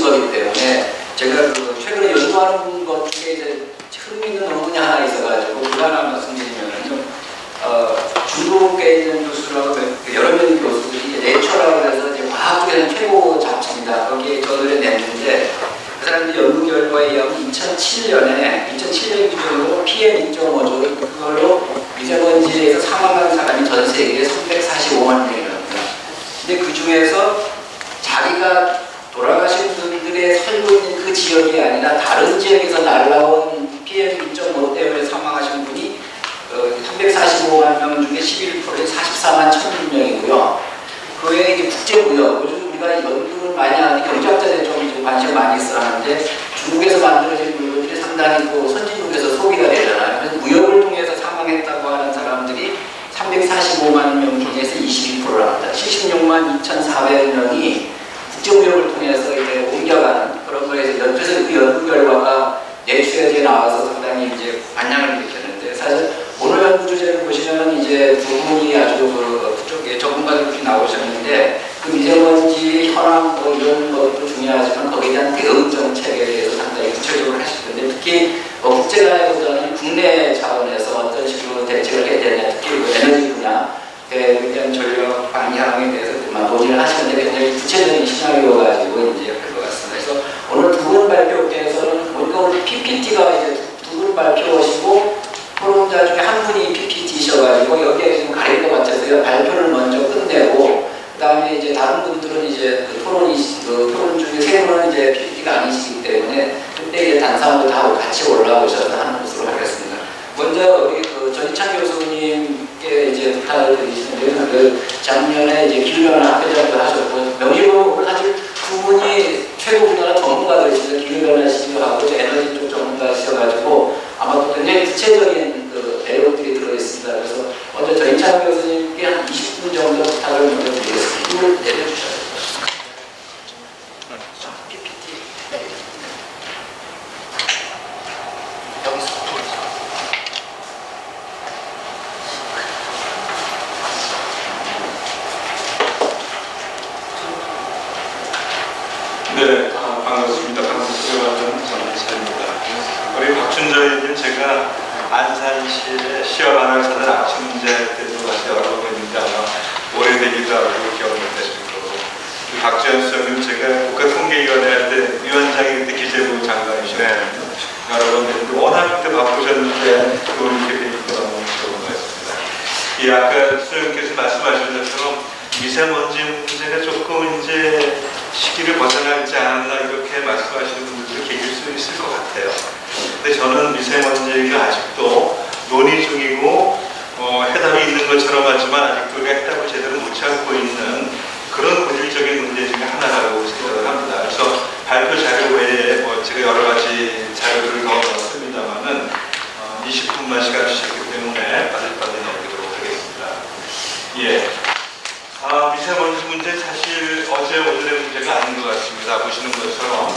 거기 때문에 제가 그 최근에 연구하는 것 중에 이제 흥미있는 논문이 하나 있어가지고 그거 하나 말씀드리면은 중국에 있는 교수라고 여러 명의 교수들이 내처라고 해서 이제 과학 쪽에서는 최고 잡지입니다. 거기에 저들이 냈는데 그 사람들이 연구 결과에 의하면 2007년 기준으로 PM 2.5조 그걸로 미세먼지에서 사망한 사람이 전 세계에 345만 명이랍니다. 근데 그 중에서 자기가 돌아가신 분들의 살고 있는 그 지역이 아니라 다른 지역에서 날라온 PM 2.5 때문에 사망하신 분이 345만 명 중에 11%인 44만 1,000명이고요. 그 외에 이제 국제무역, 요즘 우리가 연구를 많이 하는데 경제학자들이 좀 관심 많이 있어 하는데 중국에서 만들어진 물건들이 상당히 또 선진국에서 소비가 되잖아요. 그래서 무역을 통해서 사망했다고 하는 사람들이 345만 명 중에서 22%랍니다. 76만 2,400명이 국제무역을 통해서 이제 옮겨가는 그런 거에서 그래서 그 연구 결과가 내추럴에 나와서 상당히 이제 반향을 일으켰는데 사실 오늘 연구 주제를 보시면 이제 두 분이 아주 그쪽에 전문가들이 나오셨는데 그 미세먼지 현황 뭐 이런 것도 중요하지만 거기에 대한 대응 정책에 대해서 상당히 구체적으로 하실 텐데 특히 국제간보다는 국내 차원에서 어떤 식으로 대책을 해야 되냐 특히 그 에너지 분야에 대한 전력 방향에 대해서 논의를 하시는데 굉장히 구체적인 시나리오 가지고 이제 할 것 같습니다. 그래서 오늘 두 분 발표께서는 보니까 오늘 PPT가 이제 두 분 발표하시고 토론자 중에 한 분이 PPT셔가지고 여기에 지금 가릴 것 같아서요. 발표를 먼저 끝내고 그 다음에 이제 다른 분들은 이제 그 토론 중에 세 분은 이제 PPT가 아니시기 때문에 그때 이제 단상으로 다 같이 올라오셔서 하는 것으로 하겠습니다. 먼저 우리 그 전희찬 교수님께 이제 부탁을 드리시는데요. 그 작년에 이제 기후변화 학회장도 하셨고 명의로 사실 두 분이 최고 우리나라 전문가들이시죠. 기후변화 시기하고 에너지 쪽 전문가시셔가지고 아마 또 굉장히 구체적인 그 내용들이 들어있습니다. 그래서 먼저 전희찬 교수님께 한 20분 정도 부탁을 먼저 드리겠습니다. 힘을 내려주셔야 됩니다. PPT. 여기서. 네, 반갑습니다. 방송국에 왔던 전희찬입니다. 우리 박춘자님 제가 안산시에 시험 아나운서는 아침 문제 때도 같이 여러 번 했는데 아마 오래되기도 하고 기억을 못하실 거고 우리 박지원 수석님 제가 국가통계위원회 할 때 위원장이 그때 기재부 장관이셨거든요. 여러 번 했는데 워낙 그때 바쁘셨는데 그걸 이렇게 되니까 너무 좋은 것 같습니다. 이 아까 수석님께서 말씀하신 것처럼 미세먼지 문제가 조금 이제 시기를 벗어나지 않았나 이렇게 말씀하시는 분들도 계실 수 있을 것 같아요. 근데 저는 미세먼지가 아직도 논의 중이고 해답이 있는 것처럼 하지만 아직도 우리가 해답을 제대로 못 찾고 있는 그런 고질적인 문제 중에 하나라고 생각을 합니다. 그래서 발표 자료 외에 제가 여러 가지 자료들을 더 넣었습니다만은 20분만 시간 주셨기 때문에 빠질빠질 넘기도록 하겠습니다. 예. 미세먼지 문제 사실 어제 오늘의 문제가 아닌 것 같습니다. 보시는 것처럼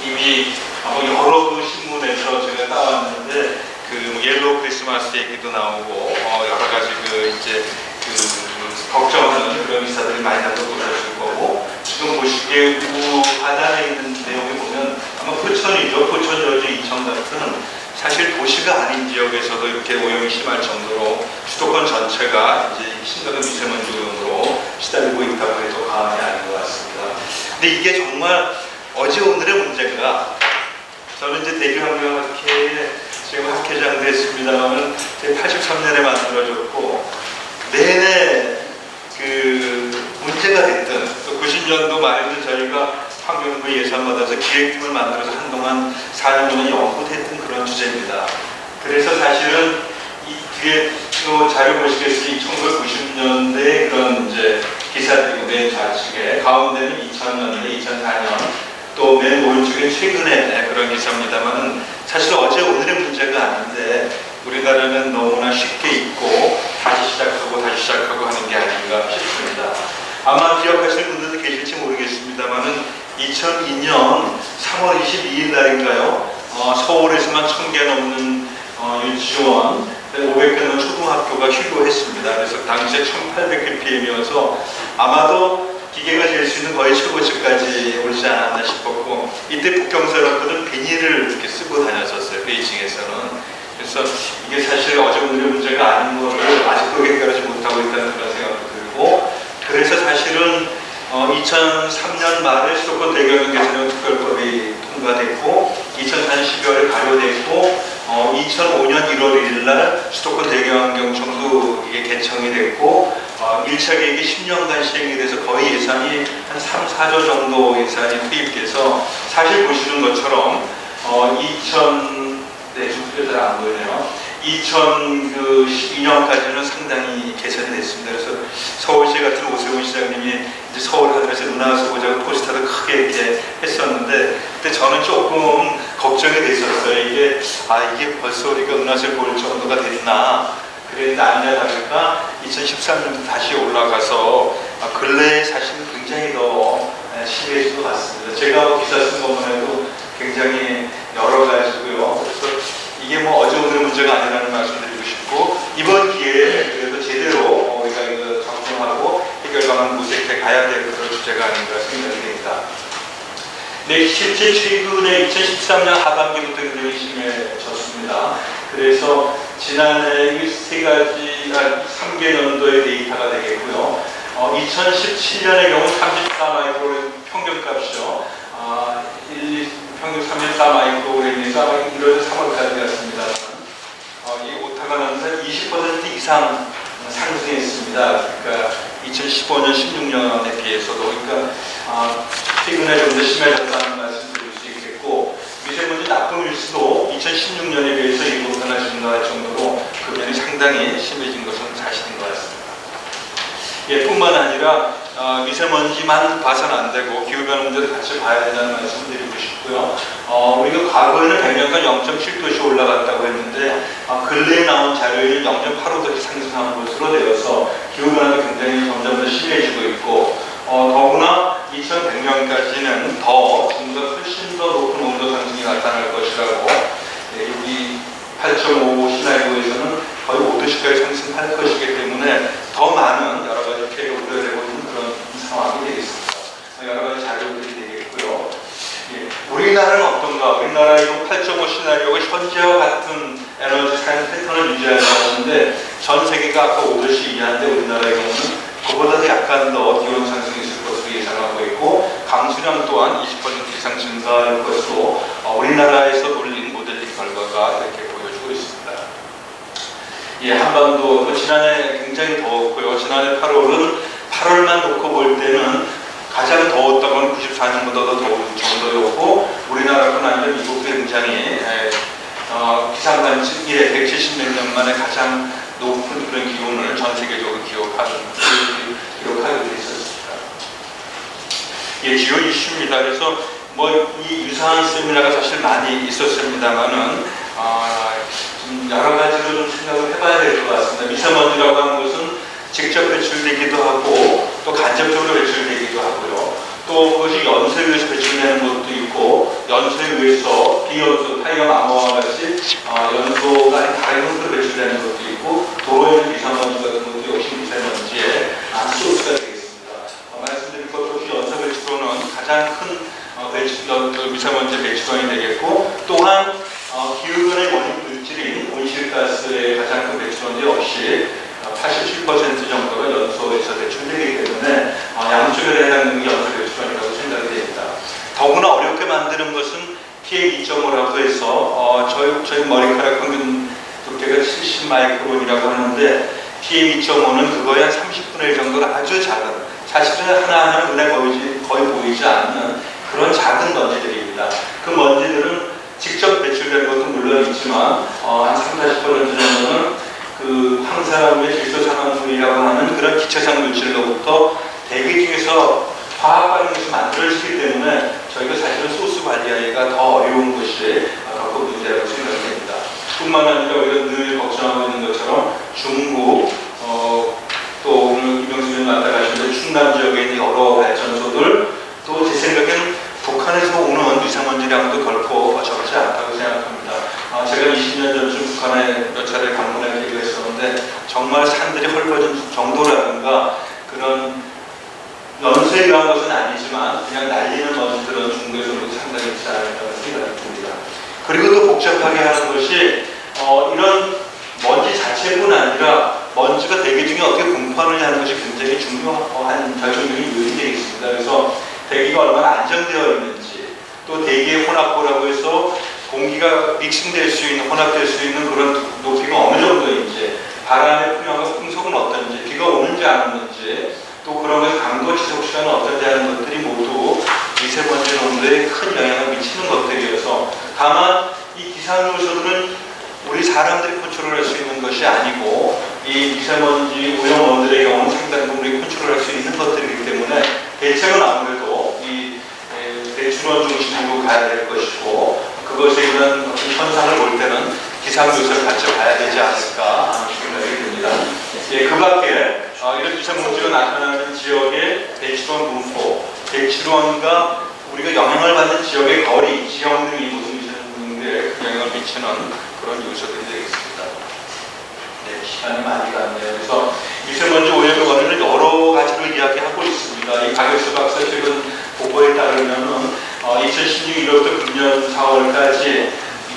이미 여러 신문에서 제가 따왔는데 그 옐로우 크리스마스 얘기도 나오고 여러 가지 걱정하는 그런 기사들이 많이 나도 보셨을 거고 지금 보시기에 하단에 있는 내용을 보면 아마 포천이죠. 포천, 여주, 인천 같은 사실 도시가 아닌 지역에서도 이렇게 오염이 심할 정도로 수도권 전체가 이제 심각한 미세먼지 오염으로 시달리고 있다고 해도 과언이 아닌 것 같습니다. 근데 이게 정말 어제 오늘의 문제가 저는 이제 대기환경학회에 지금 학회장도 했습니다만 83년에 만들어졌고 내내 그 문제가 됐던 또 90년도 말에는 저희가 환경부 예산 받아서 기획팀을 만들어서 한동안 4년 동안 연구했던 그런 주제입니다. 그래서 사실은 이 뒤에 또 자료 보시겠으니 1990년대 그런 이제 기사들이고 맨 좌측에 가운데는 2000년대, 2004년 또 맨 오른쪽에 최근에 그런 기사입니다만 사실 어제 오늘의 문제가 아닌데 우리나라는 너무나 쉽게 잊고 다시 시작하고 하는 게 아닌가 싶습니다. 아마 기억하시는 분들도 계실지 모르겠습니다만은 2002년 3월 22일 날인가요? 서울에서만 1000개 넘는 유치원, 500개 넘는 초등학교가 휴교했습니다. 그래서 당시에 1800ppm이어서 아마도 기계가 잴 수 있는 거의 최고치까지 오지 않았나 이때 북경 사람들은 비닐을 이렇게 쓰고 다녔었어요. 베이징에서는. 그래서 이게 사실 어제 오늘의 문제가 아닌 거를 아직도 해결하지 못하고 있다는 그런 생각도 들고, 그래서 사실은 2003년 말에 수도권 대경영 개선형 특별법이 통과됐고 2004년 12월에 발효됐고 2005년 1월 1일 날 수도권 대경영청도 이게 개청이 됐고 1차 계획이 10년간 시행이 돼서 거의 예산이 한 3, 4조 정도 예산이 투입돼서 사실 보시는 것처럼 네, 좀 잘 안 보이네요. 2012년까지는 상당히 개선이 됐습니다. 그래서 서울시 같은 오세훈 시장님이 이제 서울 하늘에서 누나 와서 보자고 포스터를 크게 이렇게 했었는데, 그때 저는 조금 걱정이 됐었어요. 이게 벌써 우리가 은하수를 볼 정도가 됐나. 그랬는데 아니냐 다를까 2013년도 다시 올라가서 근래에 사실 굉장히 더 심해진 것 같습니다. 제가 기사 쓴 것만 해도 굉장히 여러 가지고요. 그래서 이게 뭐 어제 오늘 문제가 아니라는 말씀드리고 싶고, 이번 기회에 그래도 제대로 우리가 이거 접근하고 해결 방안 모색해 가야 될 그런 주제가 아닌가 생각이 됩니다. 네, 실제 최근에 2013년 하반기부터 굉장히 심해졌습니다. 그래서 지난해 이 세 가지, 3개 년도의 데이터가 되겠고요. 2017년의 경우 34마이크로 평균값이요. 평균 34마이크로그램이 1월 3월까지였습니다. 이 오타가 나면서 20% 이상 상승했습니다. 그러니까 2015년, 16년에 비해서도. 그러니까 최근에 좀 더 심해졌다는 말씀 드릴 수 있겠고, 미세먼지 나쁨 일수도 2016년에 비해서 7배나 증가할 정도로 그 면이 상당히 심해진 것은 사실인 것 같습니다. 뿐만 아니라 미세먼지만 봐서는 안 되고 기후변화 문제도 같이 봐야 된다는 말씀을 드리고 싶고요. 우리가 과거에는 100년간 0.7도씩 올라갔다고 했는데 근래에 나온 자료에는 0.85도씩 상승한 것으로 되어서 기후변화가 굉장히 점점 더 심해지고 있고, 더구나 2100년까지는 좀 더 훨씬 더 높은 온도 상승이 나타날 것이라고, 여기 8.5 시나리오에서는 거의 5도씩까지 상승할 것이기 때문에 더 많은 여러 가지 피해가 우려되고 있는 그런 상황이 되겠습니다. 여러 가지 자료들이 되겠고요. 우리나라는 어떤가? 우리나라의 8.5 시나리오가 현재와 같은 에너지 사용 패턴을 유지하려고 하는데, 전 세계가 아까 5도씩 이하인데 우리나라의 경우는 그보다도 약간 더 기온 상승이 있을 것으로 예상하고 있고, 강수량 또한 20% 이상 증가할 것으로 우리나라에서 돌린 모델링 결과가 이렇게 보여주고 있습니다. 한반도 지난해 굉장히 더웠고요. 지난해 8월만 놓고 볼 때는 가장 더웠던 건 94년보다 더 더운 정도였고, 우리나라뿐 아니라 미국도 굉장히 기상관측 이래 170 몇 년 만에 가장 높은 그런 기온을 전 세계적으로 기록하게 됐었습니다. 기후 이슈입니다. 그래서 이 유사한 세미나가 사실 많이 있었습니다만은 여러 가지로 좀 생각을 해봐야 될 것 같습니다. 미세먼지라고 하는 것은 직접 배출되기도 하고 또 간접적으로 배출되기도 하고요. 또 그것이 연소에 의해서 배출되는 것도 있고, 연소에 의해서 비연소, 타이어 암호와 같이 연소가 아닌 다른 형태로 배출되는 것도 있고, 도로에 있는 미세먼지 같은 것도 역시 미세먼지의 소스가 되겠습니다. 말씀드린 것도 없이 연소 배출로는 가장 큰 미세먼지 배출원이 되겠고, 또한 기후변화의 원인 물질인 온실가스의 가장 큰 배출원이 역시 87% 정도가 연소에서 배출되기 때문에 양쪽에 해당되는 게 연소 배출원이라고 생각이 됩니다. 더구나 어렵게 만드는 것은 PM2.5라고 해서 저희 머리카락 평균 두께가 70마이크론이라고 하는데, PM2.5는 그거의 한 30분의 1 정도가 아주 작은, 사실은 하나하나 눈에 거의 보이지 않는 그런 작은 먼지들입니다. 그 먼지들은 직접 배출되는 것도 물론 있지만 한 30~40% 정도는 그 황산화물의 질소산화물이라고 하는 그런 기체상 물질로부터 대기 중에서 화학 반응에서 만들어지기 때문에 저희가 사실은 소스 관리하기가 더 어려운 것이 갖고 문제라고 생각됩니다. 뿐만 아니라 우리가 늘 걱정하고 있는 것처럼 중국, 또 오늘 이명수 의원 왔다 가시는데 충남 지역에 있는 여러 발전소들, 또 제 생각에는 북한에서 오는 미세먼지량도 결코 적지 않다고 생각합니다. 제가 20년 전쯤 북한에 몇 차례 방문할 기회가 있었는데 정말 산들이 헐거진 정도라든가 그런 연쇄에 의한 것은 아니지만 그냥 날리는 먼지들은 중국에서도 상당히 그리고 또 복잡하게 하는 것이 이런 먼지 자체뿐 아니라 먼지가 대기 중에 어떻게 분포하느냐 하는 것이 굉장히 중요한 결정적인 요인이 되겠습니다. 그래서 대기가 얼마나 안정되어 있는지, 또 대기의 혼합도라고 해서 공기가 믹싱될 수 있는, 혼합될 수 있는 그런 높이가 어느 정도인지, 바람의 풍향과 풍속은 어떤지, 비가 오는지 안 오는지, 또 그런 것의 강도 지속 시간은 어떤지 하는 것들이 모두 미세먼지 농도에 큰 영향을 미치는 것들이어서, 다만 이 기상 요소들은 우리 사람들이 컨트롤할 수 있는 것이 아니고 이 미세먼지 오염원들의 경우는 상당 부분 우리 컨트롤할 수 있는 것들이기 때문에 대책은 아무래도 이 대출원 중심으로 가야 될 것이고, 그것에 이런 어떤 현상을 볼 때는 기상 요소를 같이 봐야 되지 않을까 하는 생각이 듭니다. 예, 그 밖에 이런 미세먼지가 나타나는 지역의 대출원 분포, 대출원과 우리가 영향을 받는 지역의 거리, 지형 등이 모든 미세먼지에 영향을 미치는 그런 요소들이 되겠습니다. 네, 시간이 많이 갔네요. 그래서 미세먼지 오염의 원인을 여러 가지로 이야기하고 있습니다. 이 가격수 박사 최근 보고에 따르면은 2016년 1월부터 금년 4월까지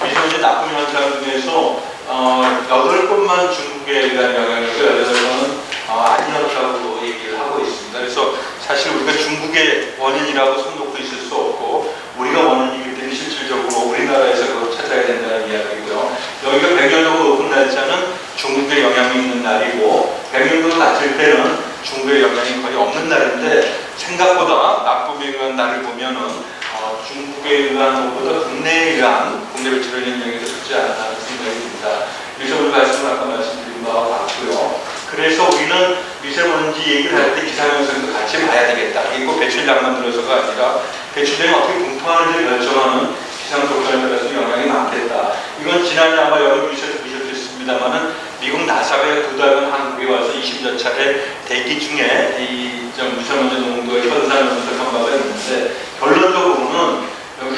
미세먼지 나쁜 현상 중에서 8건만 중국에 대한 영향이고 8건은 아니었다고 얘기를 하고 있습니다. 그래서 사실 우리가 중국의 원인이라고 손놓고 있을 수 없고, 우리가 원인이기 때문에 실질적으로 우리나라에서 그걸 찾아야 된다는 이야기고요. 여기가 100년 정도 높은 날짜는 중국에 영향이 있는 날이고, 100년 정도 낮을 때는 중국에 영향이 거의 없는 날인데, 생각보다 나쁨에 의한 날을 보면은 중국에 의한 것보다 국내에 의한 국내 배출에 의한 영향이 더 적지 않나 하는 생각이 듭니다. 그래서 오늘 말씀을 아까 말씀드린 바와 같고요. 그래서 우리는 미세먼지 얘기를 할 때 기상현상도 같이 봐야 되겠다. 이게 꼭 배출량만 들어서가 아니라 배출량이 어떻게 분포하는지 결정하는 기상 조건에 따라서 영향이 많겠다. 이건 지난해 아마 여러분께서 보셨겠습니다만은 미국 나사가 2달간 한국에 와서 20여 차례 대기 중에 이 미세먼지 농도의 현상을 분석한 바가 있는데, 결론적으로는 여기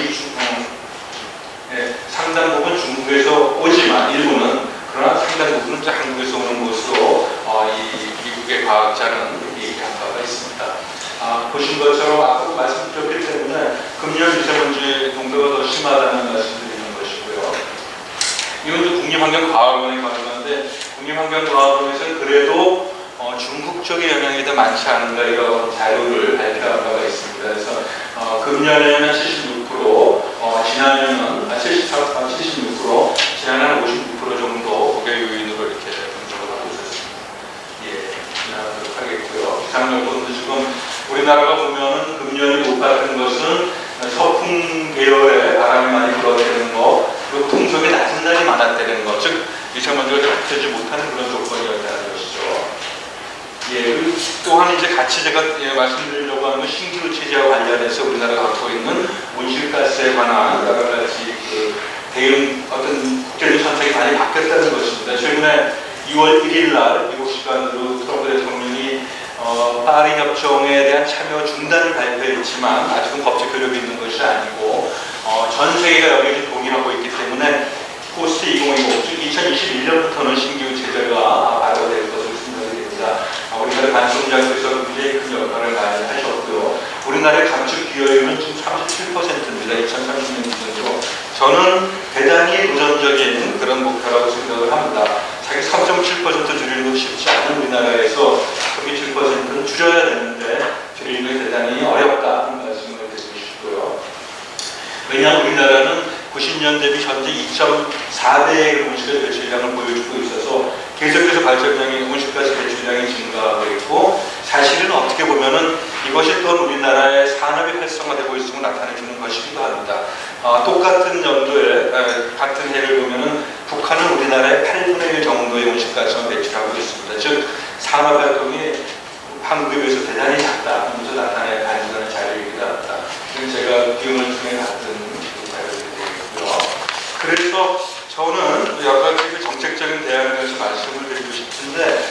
상당 부분 중국에서 오지만 일부는, 그러나 상당 부분은 한국에서 오는 것으로 이 미국의 과학자는 얘기한 바가 있습니다. 보신 것처럼 아까도 말씀드렸기 때문에 금년 미세먼지 농도가 더 심하다는 말씀드리는 것이고요. 이건 국립환경과학원에 관한 건데, 국립환경과학원에서는 그래도 중국 쪽의 영향이 더 많지 않은가 이런 자료를 발표한 바가 있습니다. 그래서 금년에는 76%, 지난해는 76%, 지난해는 56% 정도 고개 요인으로 이렇게 분석을 하고 있었습니다. 예, 지나가도록 하겠고요. 기상요건도 지금 우리나라가 보면은 금년이 높았던 것은 서풍 계열의 바람이 많이 불어대는 거, 그리고 풍속이 낮은 날이 많았다는 것, 즉 미세먼지가 잡히지 못하는 그런 조건이었다는 것이죠. 예, 또한 이제 같이 제가 말씀드리려고 하는 건 신규 체제와 관련해서 우리나라가 갖고 있는 온실가스에 관한 여러 가지 대응, 어떤 국제적 정책이 많이 바뀌었다는 것입니다. 최근에 2월 1일 날 미국 시간으로 트럼프 대통령이 파리 협정에 대한 참여 중단을 발표했지만 아직은 법적 효력이 있는 것이 아니고 전 세계가 여기에 동의하고 있기 때문에 포스트 2025, 즉 2021년부터는 신규 체제가 발효될 것으로 생각이 됩니다. 우리나라 반송장에서 굉장히 큰 역할을 많이 하셨고요. 우리나라의 감축 기여율은 지금 37%입니다. 2030년 기준으로. 저는 대단히 도전적인 그런 목표라고 생각을 합니다. 자기 3.7% 줄이는 건 쉽지 않은 우리나라에서 3.7%는 줄여야 되는데 줄이는 게 대단히 어렵다 하는 말씀을 드리고 싶고요. 왜냐하면 우리나라는 90년 대비 현재 2.4배의 온실가스 배출량을 보여주고 있어서 계속해서 발전량이 온실가스 배출량이 증가하고 있고, 사실은 어떻게 보면은 이것이 또 우리나라의 산업이 활성화되고 있음을 나타내주는 것이기도 합니다. 똑같은 연도에 같은 해를 보면은 북한은 우리나라의 8분의 1 정도의 온실가스만 배출하고 있습니다. 즉 산업활동이 한국에 비해서 대단히 작다 하면서 나타내 반증하는 자료이기도 합니다. 지금 제가 비용을 통해 봤던 그래서 저는 여러 가지 정책적인 대안에 대해서 말씀을 드리고 싶은데,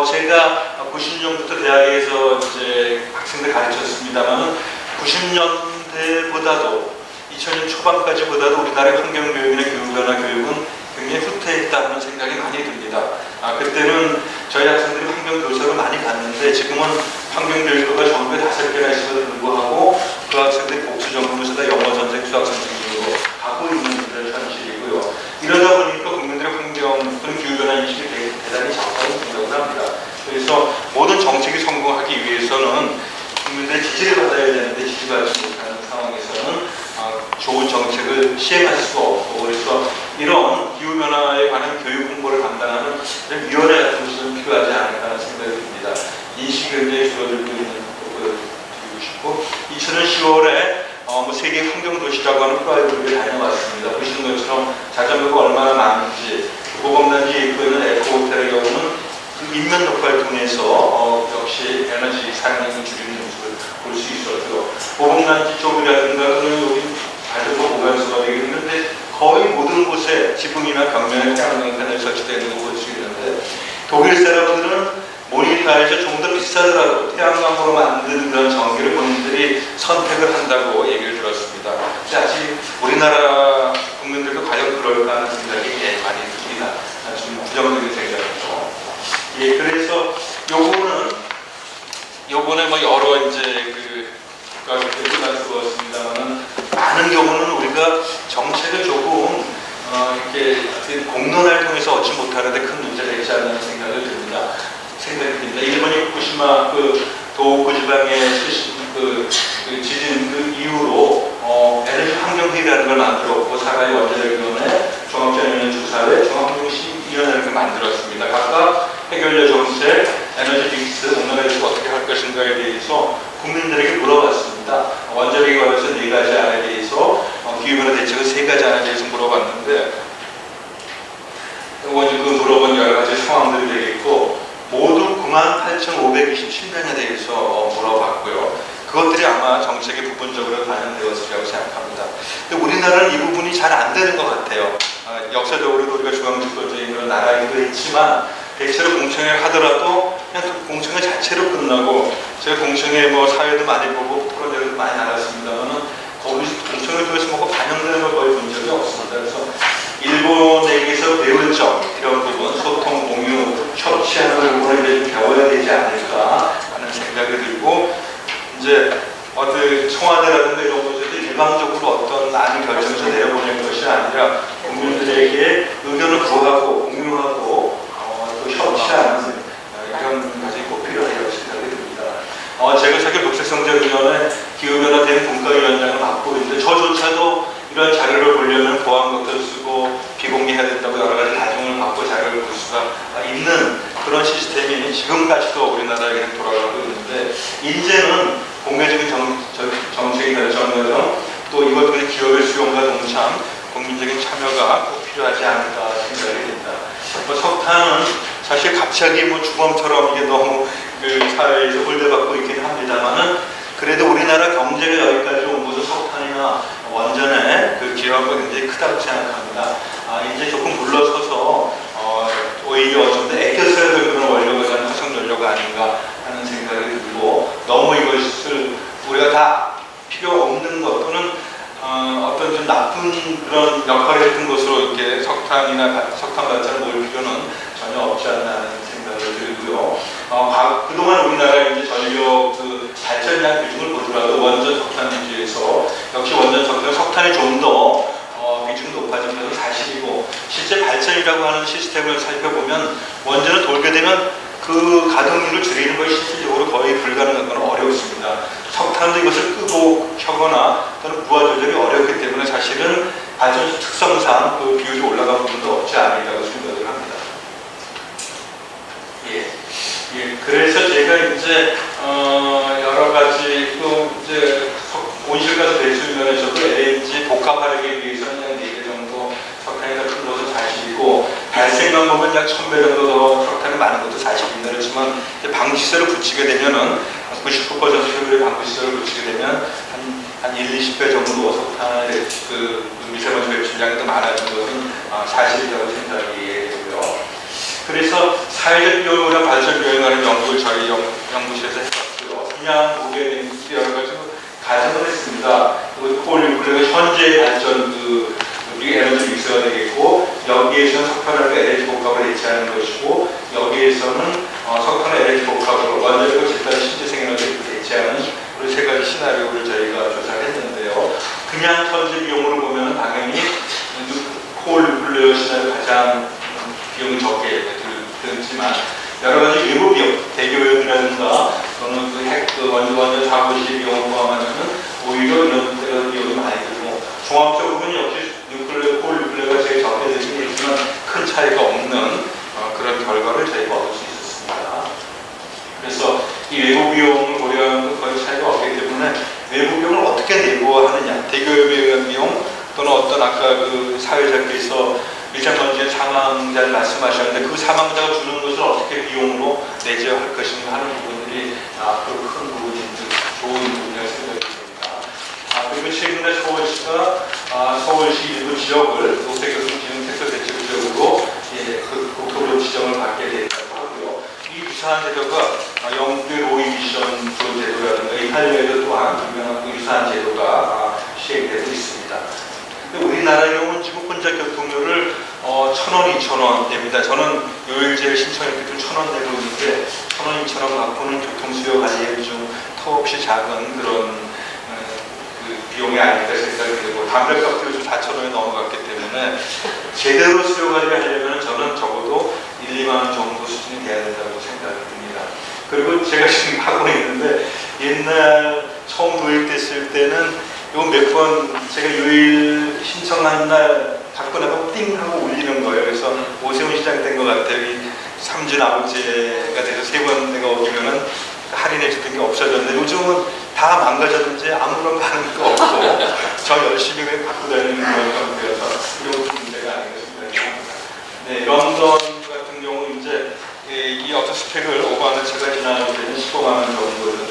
제가 90년부터 대학에서 이제 학생들 가르쳤습니다만 90년대보다도 2000년 초반까지보다도 우리나라의 환경교육이나 교육변화 교육은 굉장히 후퇴했다는 생각이 많이 듭니다. 그때는 저희 학생들이 환경교사로 많이 갔는데 지금은 환경교육과가 전국에 5개나 있어도 불구하고 그 학생들이 복수 전공에서 다 영어 선생, 수학 선생님으로 가고 있는 분들 시행할 수가 없고, 그래서 이런 기후변화에 관한 교육 공부를 담당하는 이런 위원회 같은 것은 필요하지 않을까 하는 생각이 듭니다. 인식이 굉장히 줄어들고 있는 것을 드리고 싶고, 2000년 10월에 세계 환경도시라고 하는 프라이드를 다녀왔습니다. 보시는 것처럼 자전거가 얼마나 많은지, 고범단지에 있고 있는 에코호텔의 경우는 그 인면 녹화를 통해서 역시 에너지 사용량을 줄이는 모습을 볼 수 있었고요. 고범단지 쪽이라든가 여기 자전거 보관소가 되겠는데 거의 모든 곳에 지붕이나 벽면에 태양광 패널이 설치되어 있는 걸 볼 수 있는데, 독일 사람들은 모니터에서 조금 더 비싸더라도 태양광으로 만든 그런 전기를 본인들이 선택을 한다고 얘기를 들었습니다. 근데 아직 우리나라 국민들도 과연 그럴까 하는 생각이 많이 듭니다. 좀 부정적인 생각이죠. 예, 그래서 요거는 뭐 여러 이제 얘기가 들어왔습니다만은, 많은 경우는 우리가 정책을 조금 이렇게 공론화를 통해서 얻지 못하는데 큰 문제가 있지 않나 생각이 듭니다. 일본이 후쿠시마 도호쿠 지방의 지진 이후로 에너지 환경회의라는 걸 만들었고, 사가의 원자력위원회, 종합자연위원회, 종합환경심의위원회를 만들었습니다. 각각 해결력 정책, 에너지 믹스, 우리나라에서 어떻게 할 것인가에 대해서 국민들에게 물어봤습니다. 원자력에 관해서 4가지 안에 대해서, 기후변화 대책은 3가지 안에 대해서 물어봤는데, 물어본 여러 가지 상황들이 되겠고, 모두 98,527명에 대해서 물어봤고요. 그것들이 아마 정책에 부분적으로 반영되었으리라고 생각합니다. 근데 우리나라는 이 부분이 잘 안 되는 것 같아요. 역사적으로도 우리가 중앙집권주의 있는 나라이기도 했지만, 대체로 공청회를 하더라도 그냥 그 공청회 자체로 끝나고, 제가 공청회 사회도 많이 보고 토론회도 많이 나갔습니다만은 거기 공청회 통해서 반영되는 걸 거의 본 적이 없습니다. 그래서 일본에게서 배울 점, 이런 부분, 소통, 공유, 협치하는 부분을 이제 배워야 되지 않을까 하는 생각이 들고, 이제 청와대라든가 이런 곳에서 일방적으로 어떤 많은 결정에서 내려보낸 것이 아니라 국민들에게 의견을 구하고 공유하고 또 협치하는 이런 것이 꼭 필요하다고 생각이 듭니다. 제가 세계 녹색성장위원회 기후변화 대응 분과위원장을 맡고 있는데, 저조차도 이런 자료를 보려면 보안법도 쓰고 비공개해야 된다고 여러 가지 다짐을 받고 자료를 볼 수가 있는 그런 시스템이 지금까지도 우리나라에 돌아가고 있는데, 이제는 공개적인 정책이 결정되어 또 이것들의 기업의 수용과 동참, 국민적인 참여가 꼭 필요하지 않을까 생각이 됩니다. 석탄은 사실 갑자기 주범처럼 이게 너무 사회에서 홀대받고 있긴 합니다만은, 그래도 우리나라 경제가 여기까지 온 것은 석탄이나 원전의 기여가 굉장히 크다고 생각합니다. 이제 조금 물러서서 오히려 좀 더 애껴 써야 될 그런 원료가 되는 화석연료가 아닌가 하는 생각이 들고, 너무 이것을 우리가 다 필요 없는 것 또는 어떤 좀 나쁜 그런 역할을 했던 것으로 이렇게 석탄 발전을 모을 필요는 전혀 없지 않나 하는 생각을 들고요. 그동안 우리나라 이제 전력 발전량 비중을 보더라도 원전 석탄 위주에서 역시 원전 석탄이 좀 더 비중이 높아진 것은 사실이고, 실제 발전이라고 하는 시스템을 살펴보면 원전을 돌게 되면 그 가동률을 줄이는 것이 실질적으로 거의 불가능한 건 어렵습니다. 석탄도 이것을 끄고 켜거나 또는 부하 조절이 어렵기 때문에 사실은 발전 특성상 그 비율이 올라간 부분도 없지 않으리라고 생각을 합니다. 그래서 제가 이제 여러 가지 또 이제 온실가스 배출면에서도 LNG 복합화하기 위해서는 약 4배 정도 석탄이 더 큰 것은 사실이고, 발생만 보면 약 1000배 정도 더 석탄이 많은 것도 사실입니다. 그렇지만 방치설을 붙이게 되면은 99% 효율의 방치설을 붙이게 되면 한 20배 정도 석탄의 미세먼지 배출량이 더 많아진 것은 사실이라고 생각이 되고요. 그래서 사회적 비용이나 발전 비용이라는 연구를 저희 연구실에서 했었고요. 그냥 보게 된 여러 가지 가정을 했습니다. 그리고 현재 발전 우리 에너지 믹스가 되겠고, 여기에서는 석탄을 LNG 복합을 대체하는 것이고, 여기에서는 석탄을 LNG 복합으로 원자력을 집단 신재생 에너지를 대체하는 우리 3가지 시나리오를 저희가 조사를 했는데요. 그냥 현재 비용으로 보면 당연히 콜 뉴클레어 시나리오 가장 비용이 적게 들지만, 여러 가지 외부 비용, 대교역이라든가 또는 원전 사고시 비용을 포함하면 오히려 이런 데가 비용이 많이 들고, 종합적으로 보면 대기업에 의한 비용 또는 어떤 아까 그 사회자께서 미세먼지의 사망자를 말씀하셨는데 그 사망자가 주는 것을 어떻게 비용으로 내재할 것인가 하는 부분들이 앞으로 큰 부분이 좋은 부분이라고 생각이 듭니다. 그리고 최근에 서울시가 서울시 일부 지역을 녹색교통기능 택소 대책 지역으로 국토로 지정을 받게 되었다고 하고요. 이 유사한 제도가 영국의 로이미션 제도라든가 이탈리아에도 또한 유사한 제도가 시행되고 있습니다. 우리나라의 경우는 지금 혼자 교통료를 1,000원, 2,000원 됩니다. 저는 요일제를 신청했기 때문에 1,000원 내고 있는데 1,000원, 2,000원 갖고는 교통수요 관리에 좀 턱없이 작은 그런 그 비용이 아닐까 생각이 들고 담배값도 요즘 4,000원에 넘어갔기 때문에 제대로 수요 관리하려면 저는 적어도 1, 2만 원 정도 수준이 돼야 된다고 생각이 듭니다. 그리고 제가 지금 하고 있는데 옛날 처음 도입됐을 때는 요 몇 번 제가 요일 신청한 날 받고 나서 띵 하고 울리는 거예요. 그래서 오세훈 시장 된 것 같아요. 이 3주 나머지가 돼서 3번 내가 어기면은 할인해 주던 게 없어졌는데 요즘은 다 망가졌는지 아무런 반응도 없고 저 열심히 갖고 다니는 그런 상태여서 이런 문제가 아닌가 생각이 듭니다. 네, 런던 같은 경우는 이제 이 어떤 스펙을 오버하는 차가 지나갈 때는 15만 원 정도는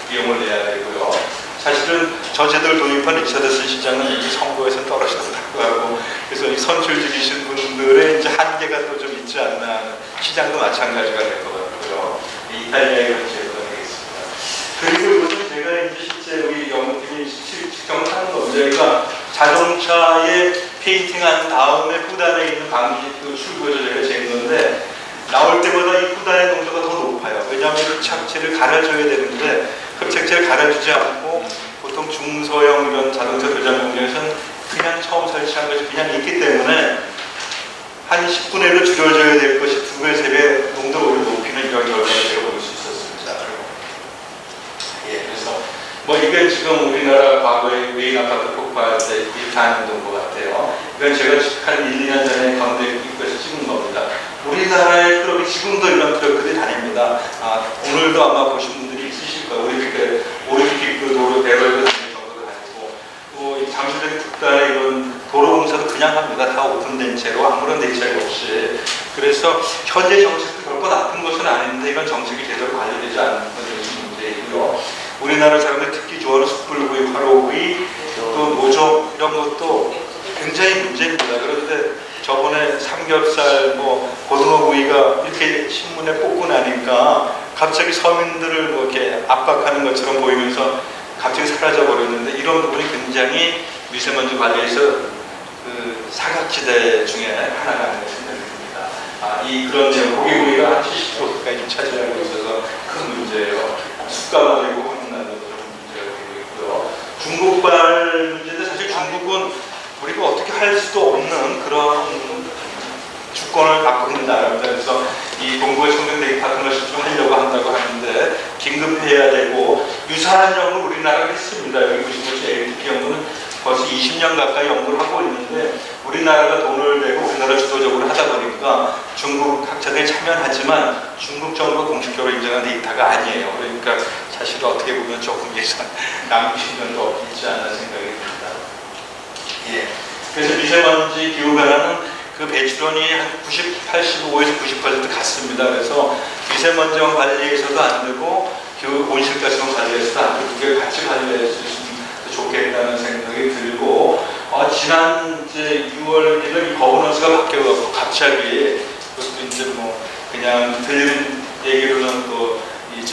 비용을 내야 되고요. 사실은 저 제도를 도입한 리차드슨 시장은 이미 선거에서 떨어졌다고 하고 그래서 이 선출직이신 분들의 이제 한계가 또 좀 있지 않나 하는 시장도 마찬가지가 될 것 같고요. 이탈리아의 그런 제도가 되겠습니다. 그리고 이것은 제가 이제 실제 우리 영업팀이 직경하는 건데 저희가 자동차에 페인팅한 다음에 후단에 있는 방지 출구에서 제가 잰 건데 나올 때마다 이 후단의 농도가 더 높아요. 왜냐하면 흡착제를 갈아줘야 되는데 흡착제를 갈아주지 않고 보통 중소형 이런 자동차 도장 공장에서는 그냥 처음 설치한 것이 그냥 있기 때문에 한 10분의 1로 줄여줘야 될 것이 2배, 3배 농도를 높이는 이런 결과를 제가 볼 수 있었습니다. 예, 그래서 뭐 이게 지금 우리나라 과거에 외인 아파트 폭파할 때 비슷한 것 같아요. 이건 제가 한 1, 2년 전에 건대 입구에서 찍은 겁니다. 우리나라의 트럭이 지금도 이런 트럭들이 다닙니다. 오늘도 아마 보신 분들이 있으실 거예요. 올림픽 도로 대로에도 정도 다니고, 또 잠실대 특단의 이런 도로공사도 그냥 합니다. 다 오픈된 채로 아무런 대책 없이. 그래서 현재 정책도 결코 나쁜 것은 아닌데 이건 정책이 제대로 관리되지 않는 것이 문제이고요. 우리나라 사람들 특히 좋아하는 숯불구이, 화로구이, 또 노점 이런 것도 굉장히 문제입니다. 그런데 저번에 삼겹살, 고등어구이가 이렇게 신문에 뽑고 나니까 갑자기 서민들을 이렇게 압박하는 것처럼 보이면서 갑자기 사라져 버렸는데 이런 부분이 굉장히 미세먼지 관리에서 그 사각지대 중에 하나가 아닌가 생각이 듭니다. 그런 내용, 고기구이가 한 70%까지 좀 차지하고 있어서 큰 문제예요. 숯가마도 있고 혼나도 문제가 되고 있고요. 중국발 문제인데 사실 중국은 우리가 어떻게 할 수도 없는 그런 주권을 갖고 있는 나라입니다. 그래서 이 동부의 청정대기 파트너십을 하려고 한다고 하는데 긴급해야 되고 유사한 연구를 우리나라가 했습니다. 여기 보시는 것이 LTP 연구는 벌써 20년 가까이 연구를 하고 있는데 우리나라가 돈을 내고 우리나라 주도적으로 하다 보니까 중국 학자들이 참여하지만 중국 정부가 공식적으로 인정한 데이터가 아니에요. 그러니까 사실 어떻게 보면 조금 예산 남기신 면도 있지 않나 생각이 듭니다. 예. 그래서 미세먼지 기후변화는 그 배출원이 한 85에서 90% 같습니다. 그래서 미세먼지원 관리에서도 안 되고 온실가스원 관리에서도 안 되고 두 개를 같이 관리했으면 좋겠다는 생각이 들고 지난 이제 6월 1일 이 거버넌스가 바뀌어갖고 갑자기 그것도 이제 그냥 들리는 얘기로는 또 이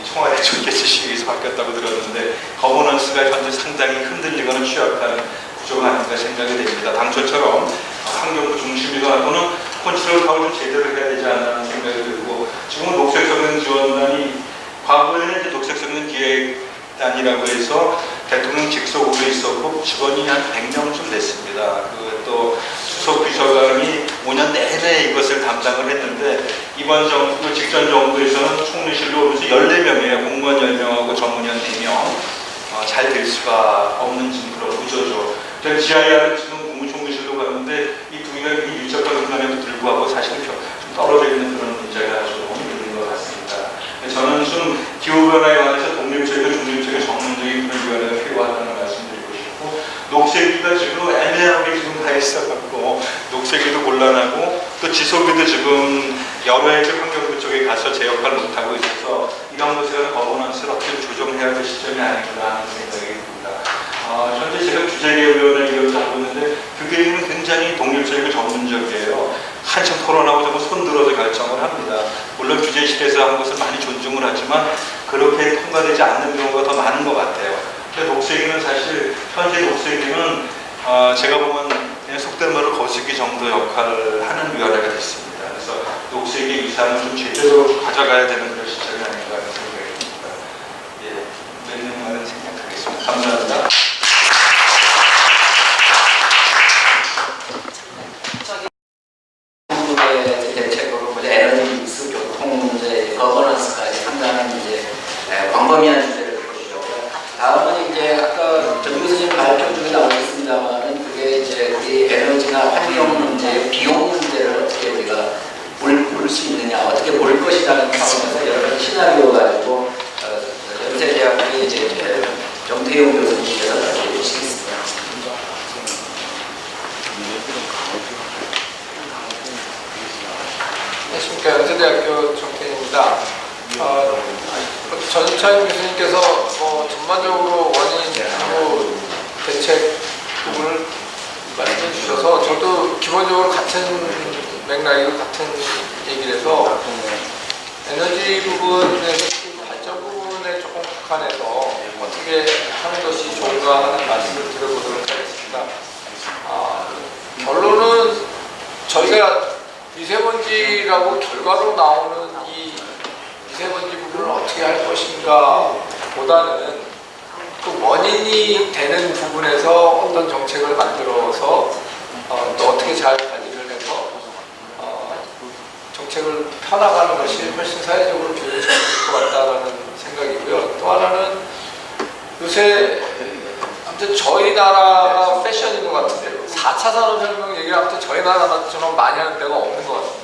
청와대 총재지시에서 바뀌었다고 들었는데 거버넌스가 현재 상당히 흔들리거나 취약한 구조가 아닌가 생각이 됩니다. 당초처럼 환경부 중심이거나 또는 컨트롤하고 좀 제대로 해야 되지 않나 생각이 들고 지금은 녹색성능 지원단이 과거에는 이제 녹색성능 기획단이라고 해서 대통령 직속으로 있었고 직원이 한 100명쯤 됐습니다. 또 수석 비서관이 5년 내내 이것을 담당을 했는데 이번 정부, 직전 정부에서는 총리실로 오면서 14명이에요. 공무원 10명하고 전문위원 4명. 잘 될 수가 없는 지금 그런 구조죠. GIR은 지금 국무총리실로 갔는데 이 두 개가 밀접한 공간에도 불구하고 사실은 좀 떨어져 있는 그런 문제가 좀 있는 것 같습니다. 저는 좀 기후변화에 관해서 독립적이고 중립적인 전문적인 그런 위원회가 필요하다는 말씀드리고 있어갖고 녹색이도 곤란하고 또 지소비도 지금 여러 해의 환경부 쪽에 가서 제 역할을 못하고 있어서 이런 것을 거버넌스를 어떻게 조정해야 될 시점이 아닌가 하는 생각이 듭니다. 현재 제가 규제개혁위원회 위원을 하고 있는데 그게는 굉장히 독립적이고 전문적이에요. 한참 토론하고 전부 손들어서 결정을 합니다. 물론 규제실에서 한 것을 많이 존중을 하지만 그렇게 통과되지 않는 경우가 더 많은 것 같아요. 근데 녹색이는 사실 현재 녹색이는 제가 보면 그냥 속된 말로 거시기 정도 역할을 하는 위원회가 됐습니다. 그래서 녹색의 위상을 좀 제대로 가져가야 되는 그런 시점이 아닌가 하는 생각이 듭니다. 예, 몇 년만에 생각하겠습니다. 감사합니다. 대책으로 에너지 믹스, 교통 문제, 거버넌스까지 상당한 이제 광범위한 주제를 보시죠. 다음은 이제 아까 전민 선생님 발표 중에 나오겠습니다만은 그게 이제 우리 에너지나 환경 문제, 비용 문제를 어떻게 우리가 볼 수 있느냐, 어떻게 볼 것이라는 차원에서 여러 가지 시나리오 가지고 연세대학의 이제 정태용 교수님께서 발표해 주시겠습니다. 안녕하십니까. 연세대학교 정태인입니다. 전인찬 교수님께서 전반적으로 원인하고 대책 부분을 말씀해 주셔서 저도 기본적으로 같은 맥락이고 같은 얘기를 해서 에너지 부분에서 발전 부분에 조금 국한해서 어떻게 하는 것이 좋은가 하는 말씀을 드려보도록 하겠습니다. 결론은 저희가 미세먼지라고 결과로 나오는 이 미세먼지 부분을 어떻게 할 것인가 보다는 그 원인이 되는 부분에서 어떤 정책을 만들어서 또 어떻게 잘 관리를 해서 정책을 펴나가는 것이 훨씬 사회적으로 좋을 것 같다는 생각이고요. 또 하나는 요새 아무튼 저희 나라가 패션인 것 같은데요. 4차 산업혁명 얘기를 아무튼 저희 나라처럼 많이 하는 데가 없는 것 같습니다.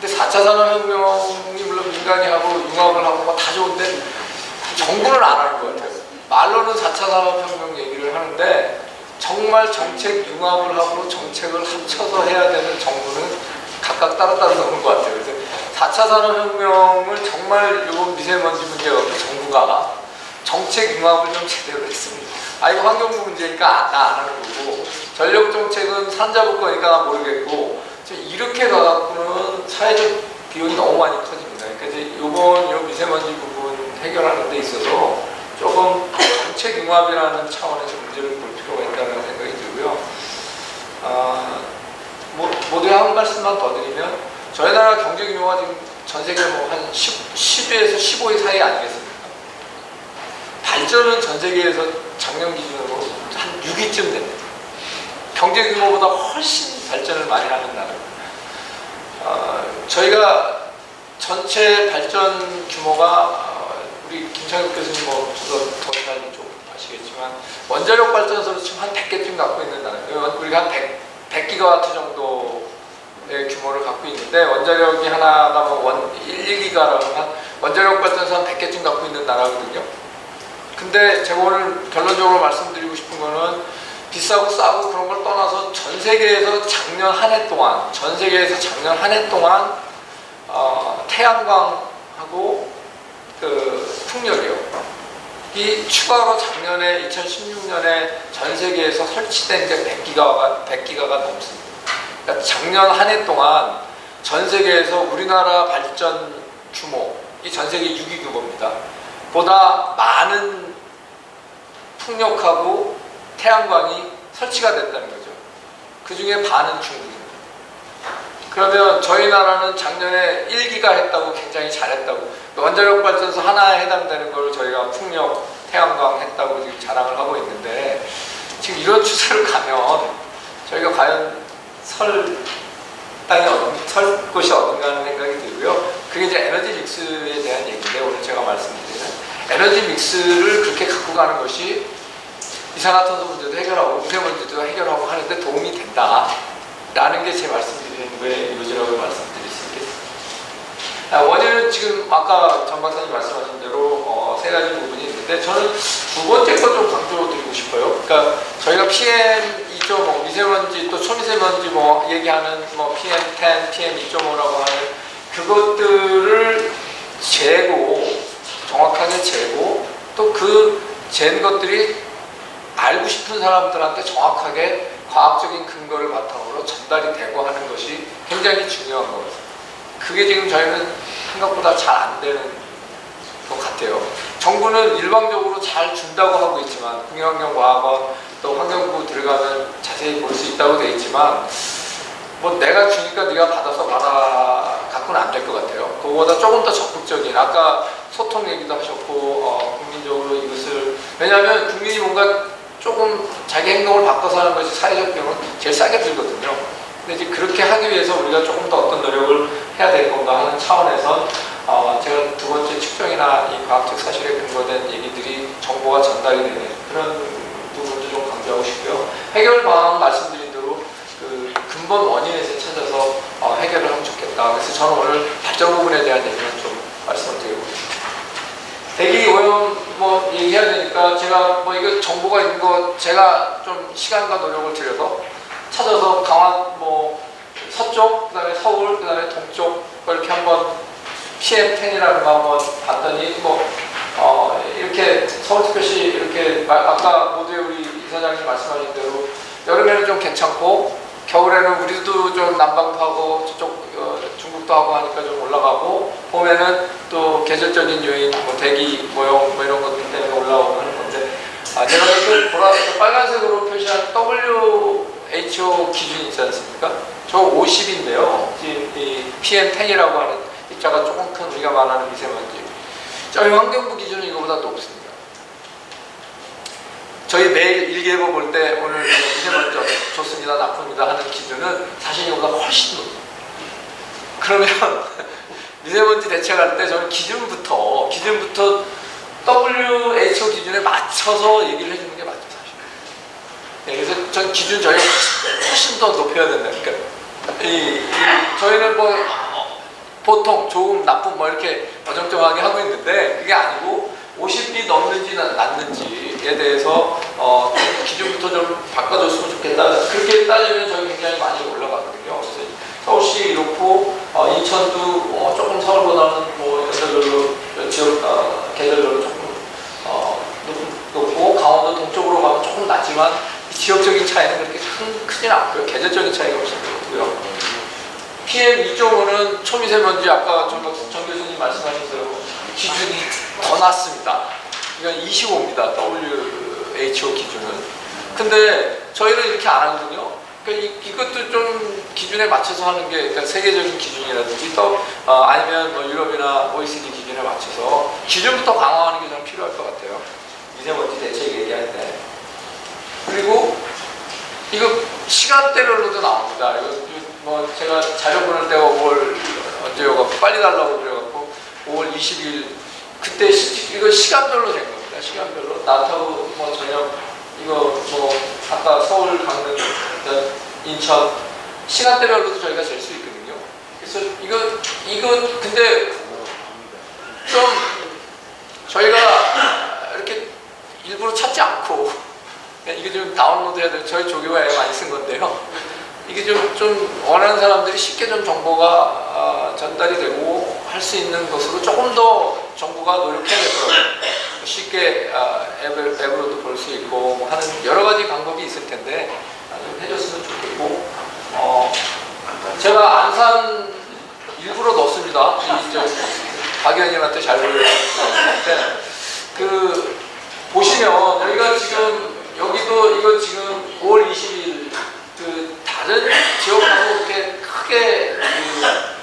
근데 4차 산업혁명이 물론 민간이 하고 융합을 하고 뭐 다 좋은데 정부는 안 하는 것 같아요. 말로는 4차 산업혁명 얘기를 하는데 정말 정책 융합을 하고 정책을 합쳐서 해야 되는 정부는 각각 따로따로 노는 것 같아요. 그래서 4차 산업혁명을 정말 이번 미세먼지 문제 갖고 정부가 정책 융합을 좀 제대로 했습니다. 이거 환경부 문제니까 나 안 하는 거고, 전력 정책은 산자부 거니까 나 모르겠고, 이렇게 가갖고는 사회적 비용이 너무 많이 커집니다. 그러니까 이제 이번 미세먼지 부분 해결하는 데 있어서 조금 정책 융합이라는 차원에서 문제를 볼 필요가 있다는 생각이 들고요. 모두에 한 말씀만 더 드리면, 저희 나라 경제 규모가 지금 전 세계 한 10위에서 15위 사이 아니겠습니까? 발전은 전 세계에서 작년 기준으로 한 6위쯤 됩니다. 경제 규모보다 훨씬 발전을 많이 하는 나라입니다. 저희가 전체 발전 규모가 우리 김창욱 교수님 더 잘 좀 아시겠지만 원자력 발전소를 지금 한 100개쯤 갖고 있는 나라예요. 우리가 한 100기가와트 정도의 규모를 갖고 있는데 원자력이 하나가 1기가라면 원자력 발전소 한 100개쯤 갖고 있는 나라거든요. 근데 제가 오늘 결론적으로 말씀드리고 싶은 거는 비싸고 싸고 그런 걸 떠나서 전 세계에서 작년 한 해 동안 태양광하고 그 풍력이요. 이 추가로 작년에 2016년에 전 세계에서 설치된 게 100기가가 넘습니다. 그러니까 작년 한 해 동안 전 세계에서 우리나라 발전 규모, 이 전 세계 6위 규모입니다. 보다 많은 풍력하고 태양광이 설치가 됐다는 거죠. 그 중에 반은 중국입니다. 그러면 저희 나라는 작년에 1기가 했다고 굉장히 잘했다고, 원자력 발전소 하나에 해당되는 걸 저희가 풍력, 태양광 했다고 지금 자랑을 하고 있는데, 지금 이런 추세로 가면 저희가 과연 설 곳이 어딘가 하는 생각이 들고요. 그게 이제 에너지 믹스에 대한 얘기인데, 오늘 제가 말씀드리는 에너지 믹스를 그렇게 갖고 가는 것이 이산화탄소 문제도 해결하고 미세먼지도 해결하고 하는데 도움이 된다라는 게 제 말씀드리는 거에 요지라고 말씀드릴 수 있겠습니다. 원인은 지금 아까 전 박사님 말씀하신 대로 세 가지 부분이 있는데, 저는 두 번째 거 좀 강조드리고 싶어요. 그러니까 저희가 PM 2.5 미세먼지 또 초미세먼지 뭐 얘기하는 뭐 PM10, PM2.5라고 하는 그것들을 재고 정확하게 재고 또 그 잰 것들이 알고 싶은 사람들한테 정확하게 과학적인 근거를 바탕으로 전달이 되고 하는 것이 굉장히 중요한 거예요. 그게 지금 저희는 생각보다 잘 안 되는 것 같아요. 정부는 일방적으로 잘 준다고 하고 있지만 국민환경과학원 또 환경부 들어가면 자세히 볼 수 있다고 되어 있지만 뭐 내가 주니까 네가 받아서 받아 갖고는 안 될 것 같아요. 그거보다 조금 더 적극적인 아까 소통 얘기도 하셨고 국민적으로 이것을 왜냐하면 국민이 뭔가 조금 자기 행동을 바꿔서 하는 것이 사회적 비용은 제일 싸게 들거든요. 근데 이제 그렇게 하기 위해서 우리가 조금 더 어떤 노력을 해야 될 건가 하는 차원에서 제가 두 번째 측정이나 이 과학적 사실에 근거된 얘기들이 정보가 전달이 되는 그런 부분도 좀 강조하고 싶고요. 해결 방안 말씀드린 대로 그 근본 원인에서 찾아서 해결을 하면 좋겠다. 그래서 저는 오늘 발전 부분에 대한 얘기는 좀 말씀을 드리고 있습니다. 대기 오염 뭐 얘기해야 되니까 제가 뭐 이거 정보가 있는 거 제가 좀 시간과 노력을 들여서 찾아서 강원 뭐 서쪽 그다음에 서울 그다음에 동쪽 이렇게 한번 PM10이라는 거 한번 봤더니 뭐 이렇게 서울특별시 이렇게 아까 모두에 우리 이사장님 말씀하신 대로 여름에는 좀 괜찮고 겨울에는 우리도 좀 난방도 하고 저쪽 중국도 하고 하니까 좀 올라가고 봄에는 또 계절적인 요인 뭐 대기 모형 뭐 이런 것들 때문에 올라오는 건데 제가 그 빨간색으로 표시한 WHO 기준이 있지 않습니까? 저 50인데요. 이 PM10이라고 하는 입자가 조금 큰 우리가 말하는 미세먼지. 저희 환경부 기준은 이거보다 높습니다. 저희 매일 일기예보 볼 때 오늘 미세먼지 좋습니다, 나쁩니다 하는 기준은 사실 이거보다 훨씬 높습니다. 그러면 미세먼지 대책할 때 저는 기준부터 WHO 기준에 맞춰서 얘기를 해주는 게 맞죠, 사실. 네, 그래서 전 기준 저희가 훨씬 더 높여야 된다. 그러니까 저희는 뭐 보통 좋음, 나쁨 뭐 이렇게 어정쩡하게 하고 있는데 그게 아니고 50이 넘는지 낮는지에 대해서 기준부터 좀 바꿔줬으면 좋겠다. 그렇게 따지면 저희 굉장히 많이 올라가거든요. 그래서 서울시 이렇고 인천도 조금 서울보다는 뭐 연도별로 지역 계절별로 조금 높고 강원도 동쪽으로 가면 조금 낮지만 지역적인 차이는 그렇게 크진 않고요. 계절적인 차이가 훨씬 크고요. PM2.5는 초미세먼지 아까 정 교수님 말씀하신 대로 기준이 더 낮습니다. 이건 25입니다. WHO 기준은. 근데 저희는 이렇게 안 하거든요. 그러니까 이것도 좀 기준에 맞춰서 하는 게 그러니까 세계적인 기준이라든지 또 아니면 뭐 유럽이나 OECD 기준에 맞춰서 기준부터 강화하는 게 좀 필요할 것 같아요. 미세먼지 대책 얘기할 때. 그리고 이거 시간대별로도 나옵니다. 이거 뭐 제가 자료 보낼 때가 5월 언제여갖고 빨리 달라고 그래갖고 5월 20일 그때 이거 시간별로 된 겁니다. 시간별로 낮하고 뭐 저녁 이거 뭐 아까 서울, 강릉, 인천 시간대별로도 저희가 잴 수 있거든요. 그래서 이거 근데 좀 저희가 이렇게 일부러 찾지 않고 이게 좀 다운로드 해야 돼. 저희 조교가 많이 쓴 건데요. 이게 좀 원하는 사람들이 쉽게 좀 정보가 전달이 되고 할 수 있는 것으로 조금 더 정부가 노력해야 되더라고요. 쉽게 앱으로도 볼 수 있고 뭐 하는 여러 가지 방법이 있을 텐데 좀 해줬으면 좋겠고 제가 안산 일부러 넣습니다. 박 의원님한테 잘 보여드렸는데 보시면 여기가 지금 여기도 이거 지금 5월 20일 다른 지역하고 그렇게 크게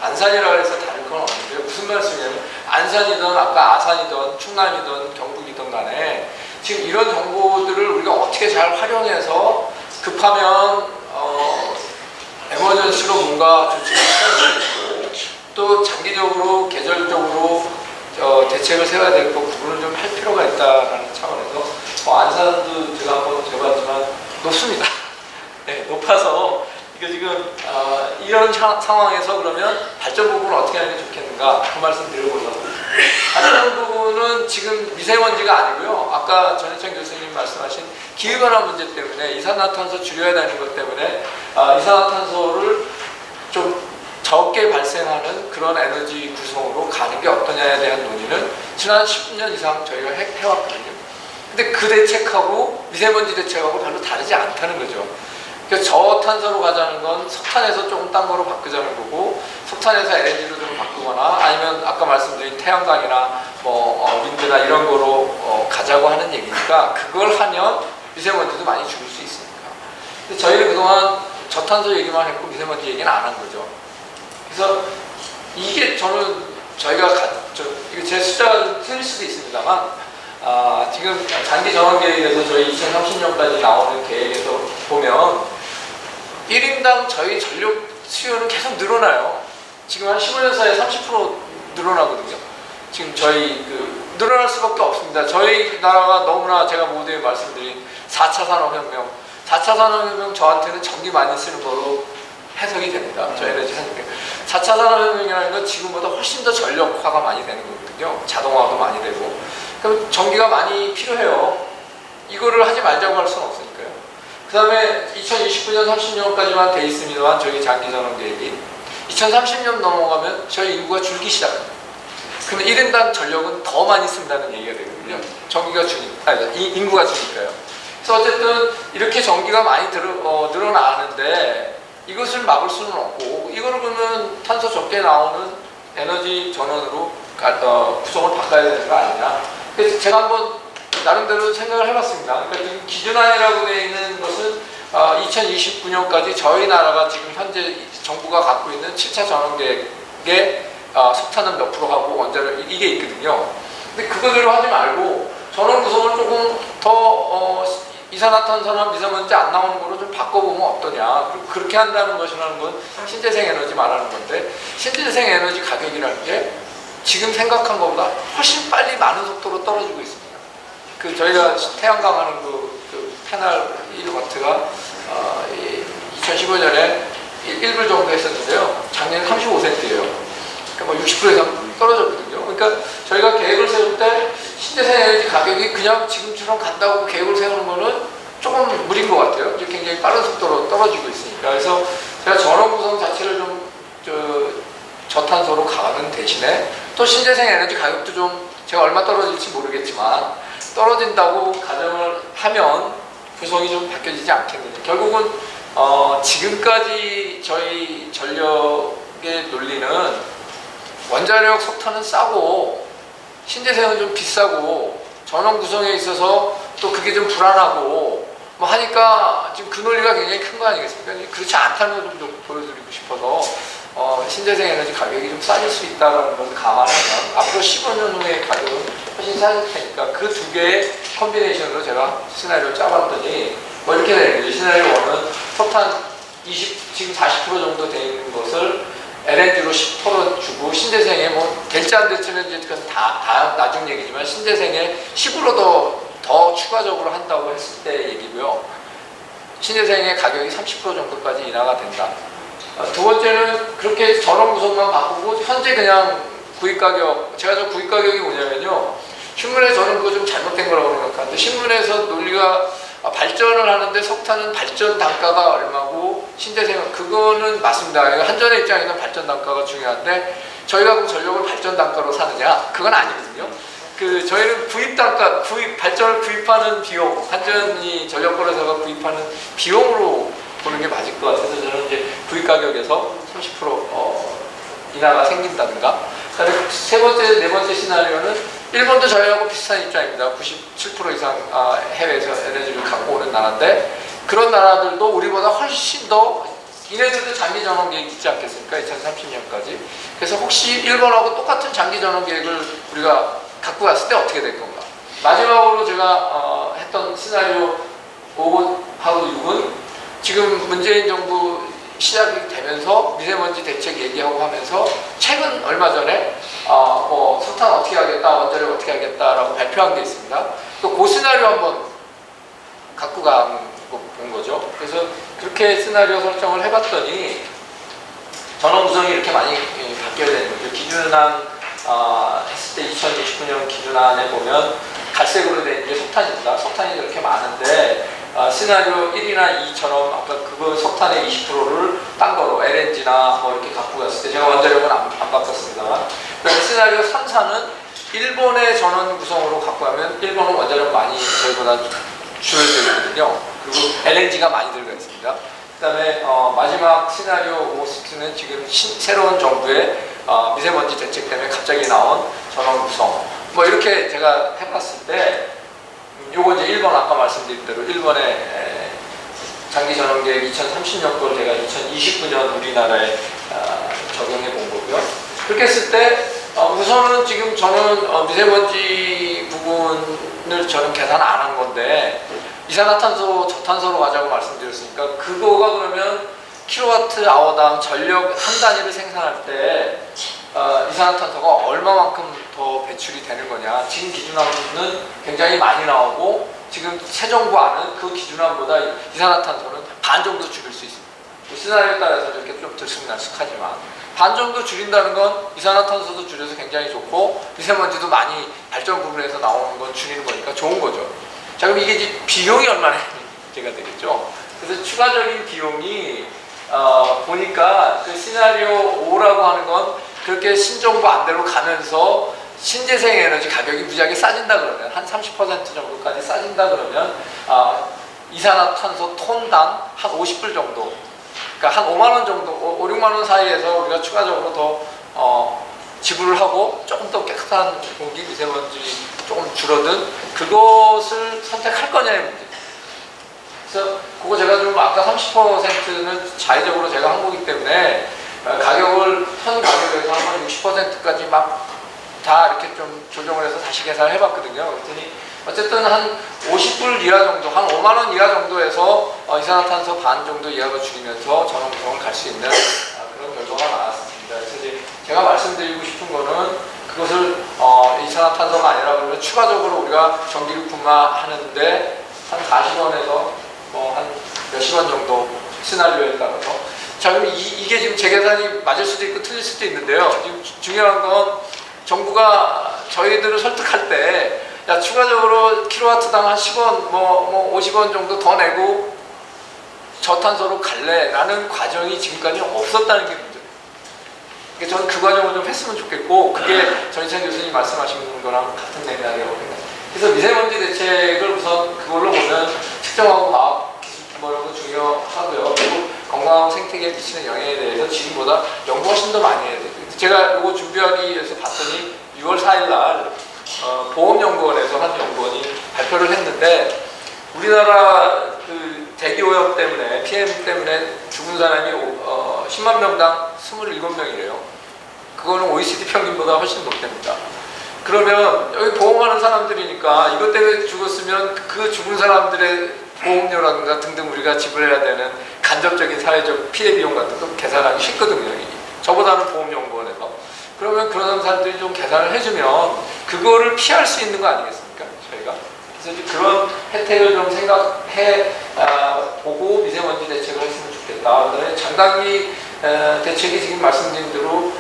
안산이라고 해서 다를 건 없는데 무슨 말씀이냐면 안산이든 아까 아산이든 충남이든 경북이든 간에 지금 이런 정보들을 우리가 어떻게 잘 활용해서 급하면 에머전시로 뭔가 조치를 취할 수 있고 또 장기적으로 계절적으로 대책을 세워야 될 거 구분을 좀 할 필요가 있다는 차원에서 안산도 제가 한번 재봤지만 높습니다. 네, 높아서 그러니까 지금 이런 상황에서 그러면 발전 부분을 어떻게 하는 게 좋겠는가 그 말씀 드려보려고. 발전 부분은 지금 미세먼지가 아니고요. 아까 전해창 교수님 말씀하신 기후변화 문제 때문에 이산화탄소 줄여야 되는 것 때문에 이산화탄소를 좀 적게 발생하는 그런 에너지 구성으로 가는 게 어떠냐에 대한 논의는 지난 10년 이상 저희가 해왔거든요. 근데 그 대책하고 미세먼지 대책하고 별로 다르지 않다는 거죠. 그러니까 저탄소로 가자는 건 석탄에서 조금 딴 거로 바꾸자는 거고, 석탄에서 LNG로 좀 바꾸거나 아니면 아까 말씀드린 태양광이나 윈드나 이런 거로 가자고 하는 얘기니까 그걸 하면 미세먼지도 많이 줄일 수 있습니다. 근데 저희는 그동안 저탄소 얘기만 했고 미세먼지 얘기는 안 한 거죠. 그래서 이게 저는 저희가 이게 제 숫자가 좀 틀릴 수도 있습니다만 지금 장기 전환 계획에서 저희 2030년까지 나오는 계획에서 보면 1인당 저희 전력 수요는 계속 늘어나요. 지금 한 15년 사이에 30% 늘어나거든요. 지금 저희 늘어날 수밖에 없습니다. 저희 나라가 너무나 제가 모두에 말씀드린 4차 산업혁명, 4차 산업혁명 저한테는 전기 많이 쓰는 거로 해석이 됩니다. 저 에너지 산업혁명. 4차 산업혁명이라는 건 지금보다 훨씬 더 전력화가 많이 되는 거거든요. 자동화도 많이 되고. 그럼 전기가 많이 필요해요. 이거를 하지 말자고 할 수는 없으니까요. 그 다음에 2029년, 30년까지만 돼 있습니다만 저희 장기전환 계획이 2030년 넘어가면 저희 인구가 줄기 시작합니다. 그러면 1인당 전력은 더 많이 쓴다는 얘기가 되거든요. 인구가 주니까요. 그래서 어쨌든 이렇게 전기가 많이 늘어나는데 이것을 막을 수는 없고, 이거를 그러면 탄소 적게 나오는 에너지 전원으로 구성을 바꿔야 되는 거 아니냐. 그래서 제가 한번 나름대로 생각을 해봤습니다. 그러니까 지금 기준안이라고 되어 있는 것은 2029년까지 저희 나라가 지금 현재 정부가 갖고 있는 7차 전원계획에 석탄은 몇 프로 하고 원자력 이게 있거든요. 근데 그거대로 하지 말고 전원 구성을 조금 더 이산화탄소나 미세먼지 안 나오는 거로 좀 바꿔보면 어떠냐. 그렇게 한다는 것이라는 건 신재생 에너지 말하는 건데, 신재생 에너지 가격이라는 게 지금 생각한 것보다 훨씬 빨리 많은 속도로 떨어지고 있습니다. 저희가 태양광 하는 그 패널 1W가 2015년에 1불 정도 했었는데요. 작년에 35센트예요. 그러니까 60% 이상 떨어졌거든요. 그러니까 저희가 계획을 세울 때 신재생 에너지 가격이 그냥 지금처럼 간다고 계획을 세우는 거는 조금 무리인 것 같아요. 이제 굉장히 빠른 속도로 떨어지고 있으니까. 그래서 제가 전원 구성 자체를 좀 저탄소로 가는 대신에 또 신재생 에너지 가격도 좀 제가 얼마 떨어질지 모르겠지만 떨어진다고 가정을 하면 구성이 좀 바뀌어지지 않겠느냐. 결국은 지금까지 저희 전력의 논리는 원자력 석탄은 싸고 신재생은 좀 비싸고 전원 구성에 있어서 또 그게 좀 불안하고 하니까 지금 그 논리가 굉장히 큰 거 아니겠습니까? 그렇지 않다는 좀 보여드리고 싶어서 신재생 에너지 가격이 좀 싸질 수 있다는 것을 감안하면 앞으로 15년 후에 가격은 훨씬 싸질 테니까 그 두 개의 컨비네이션으로 제가 시나리오를 짜봤더니 이렇게 되는 거죠. 시나리오 1은 석탄 지금 40% 정도 되어 있는 것을 LNG로 10% 주고 신재생에 될지 안 될지는 이제 그건 다 나중 얘기지만 신재생에 10으로 더 추가적으로 한다고 했을 때 얘기고요. 신재생의 가격이 30% 정도까지 인하가 된다. 두 번째는 그렇게 전원 구성만 바꾸고 현재 그냥 구입 가격, 제가 저 구입 가격이 뭐냐면요. 신문에 저는 그거 좀 잘못된 거라고 생각하는데 신문에서 논리가 발전을 하는데 석탄은 발전 단가가 얼마고 신재생은 그거는 맞습니다. 한전의 입장에서는 발전 단가가 중요한데 저희가 그럼 전력을 발전 단가로 사느냐? 그건 아니거든요. 저희는 발전을 구입하는 비용, 한전이 전력거래소가 구입하는 비용으로 보는 게 맞을 것 같아서 저는 이제 구입 가격에서 30% 인하가 생긴다든가. 그다음에 세 번째, 네 번째 시나리오는 일본도 저희하고 비슷한 입장입니다. 97% 이상 해외에서 에너지를 갖고 오는 나라인데 그런 나라들도 우리보다 훨씬 더 이네들도 장기 전원 계획 있지 않겠습니까? 2030년까지. 그래서 혹시 일본하고 똑같은 장기 전원 계획을 우리가 갖고 갔을 때 어떻게 될 건가? 마지막으로 제가 했던 시나리오 5하고 6은 지금 문재인 정부 시작이 되면서 미세먼지 대책 얘기하고 하면서 최근 얼마 전에 석탄 어떻게 하겠다, 원자력 어떻게 하겠다라고 발표한 게 있습니다. 그 시나리오 한번 갖고 간 본 거죠. 그래서 그렇게 시나리오 설정을 해봤더니 전원 구성이 이렇게 많이 바뀌어야 되는 거죠. 기준안 했을 때 2029년 기준안에 보면 갈색으로 된 게 석탄입니다. 석탄이 그렇게 많은데 시나리오 1이나 2처럼 아까 그거 석탄의 20%를 딴 거로 LNG나 뭐 이렇게 갖고 갔을 때 제가 원자력은 안 바꿨습니다. 그다음에 시나리오 3, 4는 일본의 전원 구성으로 갖고 가면 일본은 원자력 많이 저희보다 줄어들어 있거든요. 그리고 LNG가 많이 들어가 있습니다. 그다음에 마지막 시나리오 5, 6는 지금 새로운 정부의 미세먼지 대책 때문에 갑자기 나온 전원 구성. 뭐 이렇게 제가 해봤을 때 요거 이제 일본 아까 말씀드린 대로 일본의 장기 전원 계획 2030년 걸 제가 2029년 우리나라에 적용해 본 거고요. 그렇게 했을 때 우선은 지금 저는 미세먼지 부분을 저는 계산 안 한 건데 이산화탄소 저탄소로 가자고 말씀드렸으니까 그거가 그러면 킬로와트 아워당 전력 한 단위를 생산할 때 이산화탄소가 얼마만큼 더 배출이 되는 거냐. 지금 기준안은 굉장히 많이 나오고 지금 새 정부 안은 그 기준안보다 이산화탄소는 반 정도 줄일 수 있습니다. 시나리오에 따라서 이렇게 좀 들쑥날쑥하지만 반 정도 줄인다는 건 이산화탄소도 줄여서 굉장히 좋고 미세먼지도 많이 발전 부분에서 나오는 건 줄이는 거니까 좋은 거죠. 자, 그럼 이게 이제 비용이 얼마나 문제가 되겠죠. 그래서 추가적인 비용이 보니까 그 시나리오 5라고 하는 건 그렇게 신정부 안대로 가면서 신재생 에너지 가격이 무지하게 싸진다 그러면 한 30% 정도까지 싸진다 그러면 이산화탄소 톤당 한 50불 정도, 그러니까 한 5만 원 정도, 5, 6만 원 사이에서 우리가 추가적으로 더 지불을 하고 조금 더 깨끗한 공기 미세먼지 조금 줄어든 그것을 선택할 거냐의 문제. 그래서 그거 제가 좀 아까 30%는 자의적으로 제가 한 거기 때문에 가격을 현 가격에서 한 60%까지 막 다 이렇게 좀 조정을 해서 다시 계산을 해봤거든요. 그랬더니 어쨌든 한 50불 이하 정도, 한 5만 원 이하 정도에서 이산화탄소 반 정도 이하로 줄이면서 전원 구성을 갈 수 있는 그런 결과가 나왔습니다. 그래서 이제 제가 말씀드리고 싶은 거는 그것을 이산화탄소가 아니라 그러면 추가적으로 우리가 전기를 분마하는데 한 40원에서 뭐 한 몇십 원 정도 시나리오에 따라서. 자, 그럼 이게 지금 제 계산이 맞을 수도 있고 틀릴 수도 있는데요. 지금 중요한 건 정부가 저희들을 설득할 때 야, 추가적으로 킬로와트당 한 10원, 뭐 50원 정도 더 내고 저탄소로 갈래? 라는 과정이 지금까지는 없었다는 게 문제예요. 그러니까 저는 그 과정을 좀 했으면 좋겠고 그게 전희찬 교수님 말씀하신 거랑 같은 맥락이라고 생각해요. 그래서 미세먼지 대책을 우선 그걸로 보면 측정하고 과학 기술 뭐 이런 거 중요하고요. 그리고 건강 생태계에 미치는 영향에 대해서 지금보다 연구 훨씬 더 많이 해야 돼요. 제가 이거 준비하기 위해서 봤더니 6월 4일 날 보험연구원에서 한 연구원이 발표를 했는데 우리나라 그 대기오염 때문에 PM 때문에 죽은 사람이 10만 명당 27명이래요. 그거는 OECD 평균보다 훨씬 높답니다. 그러면 여기 보험하는 사람들이니까 이것 때문에 죽었으면 그 죽은 사람들의 보험료라든가 등등 우리가 지불해야 되는 간접적인 사회적 피해 비용 같은 거 계산하기 쉽거든요. 저보다는 보험연구원에서. 그러면 그런 사람들이 좀 계산을 해주면 그거를 피할 수 있는 거 아니겠습니까? 저희가. 그래서 이제 그런 혜택을 좀 생각해 보고 미세먼지 대책을 했으면 좋겠다. 그다음에 장단기 대책이 지금 말씀드린 대로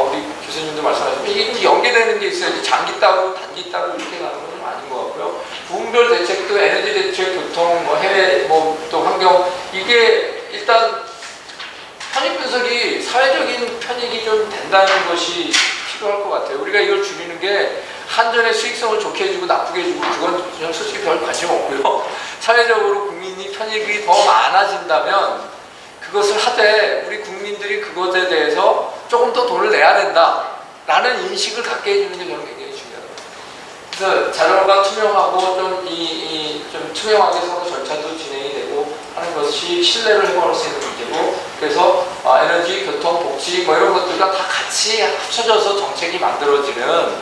우리 교수님도 말씀하셨지만 이게 좀 연계되는 게 있어야지 장기 따로 단기 따로 이렇게 가는 건 좀 아닌 것 같고요. 부분별 대책도 에너지 대책, 교통, 뭐 해외, 뭐 또 환경 이게 일단 편익 분석이 사회적인 편익이 좀 된다는 것이 필요할 것 같아요. 우리가 이걸 줄이는 게 한전의 수익성을 좋게 해주고 나쁘게 해주고 그건 저는 솔직히 별 관심 없고요. 사회적으로 국민이 편익이 더 많아진다면 그것을 하되 우리 국민들이 그것에 대해서 조금 더 돈을 내야 된다라는 인식을 갖게 해주는 게 저는 굉장히 중요하다. 그래서 자료가 투명하고 좀 투명하게 서로 절차도 진행이 되고 하는 것이 신뢰를 회복할 수 있는 문제고 그래서 에너지, 교통, 복지 뭐 이런 것들과 다 같이 합쳐져서 정책이 만들어지는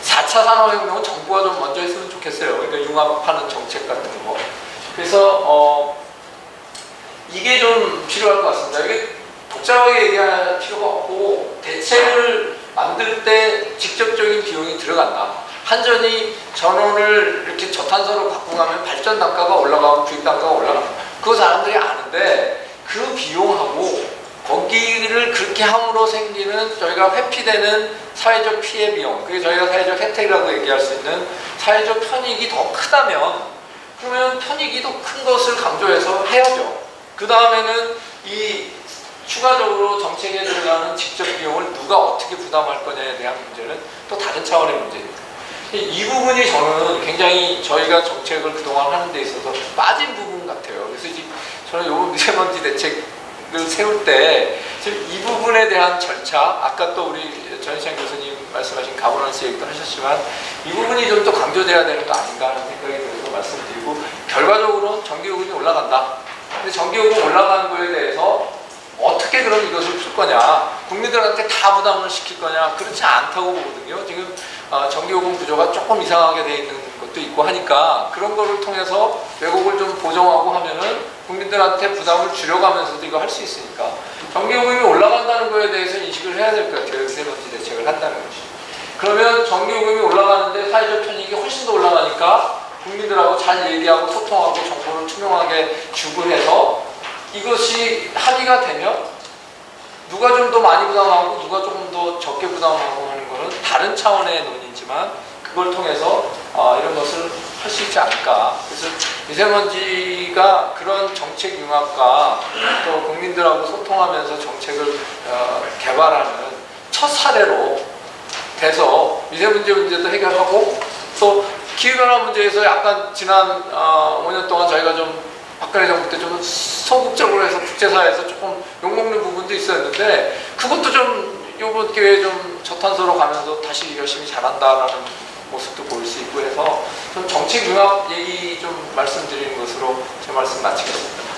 4차 산업혁명은 정부가 좀 먼저 했으면 좋겠어요. 그러니까 융합하는 정책 같은 거. 그래서 이게 좀 필요할 것 같습니다. 이게 복잡하게 얘기할 필요가 없고 대책을 만들 때 직접적인 비용이 들어간다. 한전이 전원을 이렇게 저탄소로 바꾸고 가면 발전 단가가 올라가고 구입 단가가 올라가고 그거 사람들이 아는데 그 비용하고 거기를 그렇게 함으로 생기는 저희가 회피되는 사회적 피해 비용, 그게 저희가 사회적 혜택이라고 얘기할 수 있는 사회적 편익이 더 크다면 그러면 편익이 더 큰 것을 강조해서 해야죠. 그 다음에는 이 추가적으로 정책에 들어가는 직접 비용을 누가 어떻게 부담할 거냐에 대한 문제는 또 다른 차원의 문제입니다. 이 부분이 저는 굉장히 저희가 정책을 그동안 하는 데 있어서 빠진 부분 같아요. 그래서 이제 저는 요 미세먼지 대책을 세울 때 지금 이 부분에 대한 절차, 아까 또 우리 전희찬 교수님 말씀하신 가버넌스 얘기도 하셨지만 이 부분이 좀 더 강조돼야 되는 거 아닌가 하는 생각이 들어서 말씀드리고, 결과적으로는 전기요금이 올라간다. 근데 전기요금 올라가는 거에 대해서 어떻게 그럼 이것을 풀 거냐, 국민들한테 다 부담을 시킬 거냐, 그렇지 않다고 보거든요. 지금 전기요금 구조가 조금 이상하게 돼 있는 것도 있고 하니까 그런 거를 통해서 왜곡을 좀 보정하고 하면은 국민들한테 부담을 줄여가면서도 이거 할 수 있으니까 전기요금이 올라간다는 거에 대해서 인식을 해야 될 것 같아요. 미세먼지 대책을 한다는 것이. 그러면 전기요금이 올라가는데 사회적 편익이 훨씬 더 올라가니까 국민들하고 잘 얘기하고 소통하고 정보를 투명하게 주고 해서 이것이 합의가 되면 누가 좀 더 많이 부담하고 누가 조금 더 적게 부담하고 하는 것은 다른 차원의 논의지만 그걸 통해서 이런 것을 할 수 있지 않을까. 그래서 미세먼지가 그런 정책 융합과 또 국민들하고 소통하면서 정책을 개발하는 첫 사례로 돼서 미세먼지 문제도 해결하고 또 기후변화 문제에서 약간 지난 5년 동안 저희가 좀 박근혜 정부 때 좀 소극적으로 해서 국제사회에서 조금 욕먹는 부분도 있었는데 그것도 좀 이번 기회에 좀 저탄소로 가면서 다시 열심히 잘한다라는 모습도 보일 수 있고 해서 좀 정책 융합 얘기 좀 말씀드리는 것으로 제 말씀 마치겠습니다.